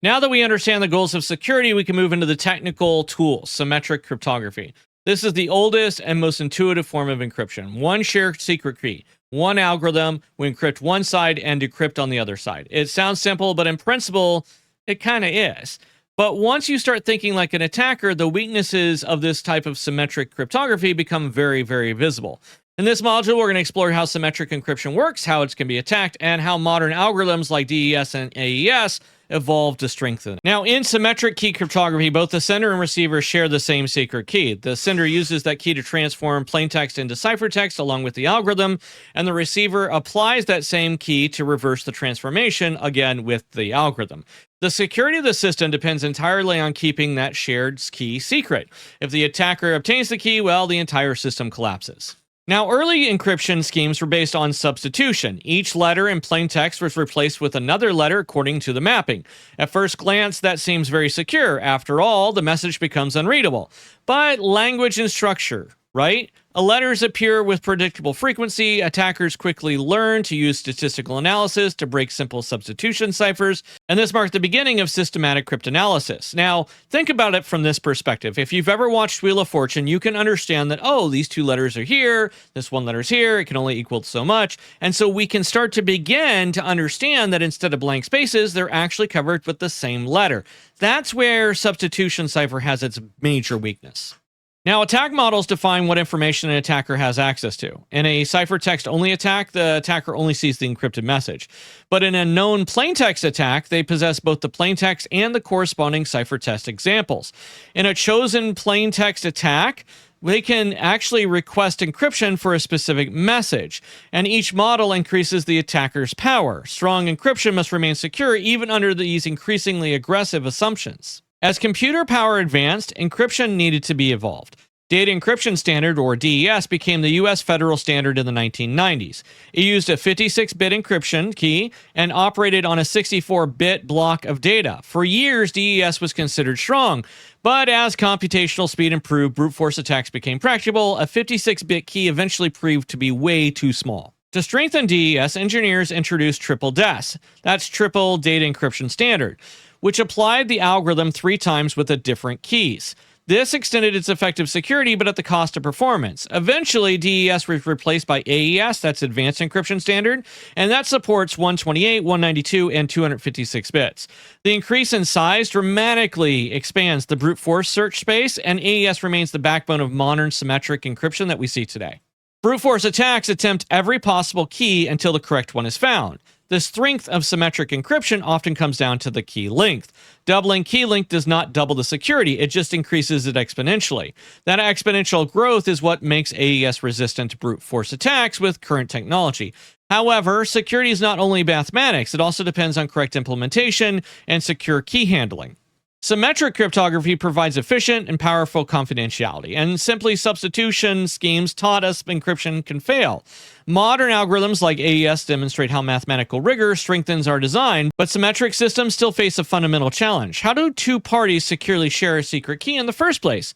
Now that we understand the goals of security, we can move into the technical tool, symmetric cryptography. This is the oldest and most intuitive form of encryption. One shared secret key, one algorithm, we encrypt one side and decrypt on the other side. It sounds simple, but in principle, it kind of is. But once you start thinking like an attacker, the weaknesses of this type of symmetric cryptography become very, very visible. In this module, we're going to explore how symmetric encryption works, how it can be attacked, and how modern algorithms like DES and AES evolved to strengthen it. Now, in symmetric key cryptography, both the sender and receiver share the same secret key. The sender uses that key to transform plaintext into ciphertext along with the algorithm, and the receiver applies that same key to reverse the transformation, again with the algorithm. The security of the system depends entirely on keeping that shared key secret. If the attacker obtains the key, well, the entire system collapses. Now, early encryption schemes were based on substitution. Each letter in plain text was replaced with another letter according to the mapping. At first glance, that seems very secure. After all, the message becomes unreadable. But language and structure, right? Letters appear with predictable frequency. Attackers quickly learn to use statistical analysis to break simple substitution ciphers, and this marked the beginning of systematic cryptanalysis. Now, think about it from this perspective. If you've ever watched Wheel of Fortune, you can understand that, oh, these two letters are here, this one letter's here, it can only equal so much, and so we can start to begin to understand that instead of blank spaces, they're actually covered with the same letter. That's where substitution cipher has its major weakness. Now, attack models define what information an attacker has access to. In a ciphertext-only attack, the attacker only sees the encrypted message. But in a known plaintext attack, they possess both the plaintext and the corresponding ciphertext examples. In a chosen plaintext attack, they can actually request encryption for a specific message, and each model increases the attacker's power. Strong encryption must remain secure even under these increasingly aggressive assumptions. As computer power advanced, encryption needed to be evolved. Data Encryption Standard, or DES, became the U.S. federal standard in the 1990s. It used a 56-bit encryption key and operated on a 64-bit block of data. For years, DES was considered strong, but as computational speed improved, brute force attacks became practicable. A 56-bit key eventually proved to be way too small. To strengthen DES, engineers introduced triple DES. That's Triple Data Encryption Standard, which applied the algorithm 3 times with the different keys. This extended its effective security, but at the cost of performance. Eventually, DES was replaced by AES, that's Advanced Encryption Standard, and that supports 128, 192, and 256 bits. The increase in size dramatically expands the brute force search space, and AES remains the backbone of modern symmetric encryption that we see today. Brute force attacks attempt every possible key until the correct one is found. The strength of symmetric encryption often comes down to the key length. Doubling key length does not double the security, it just increases it exponentially. That exponential growth is what makes AES resistant to brute force attacks with current technology. However, security is not only mathematics, it also depends on correct implementation and secure key handling. Symmetric cryptography provides efficient and powerful confidentiality, and simply substitution schemes taught us encryption can fail. Modern algorithms like AES demonstrate how mathematical rigor strengthens our design, but symmetric systems still face a fundamental challenge. How do two parties securely share a secret key in the first place?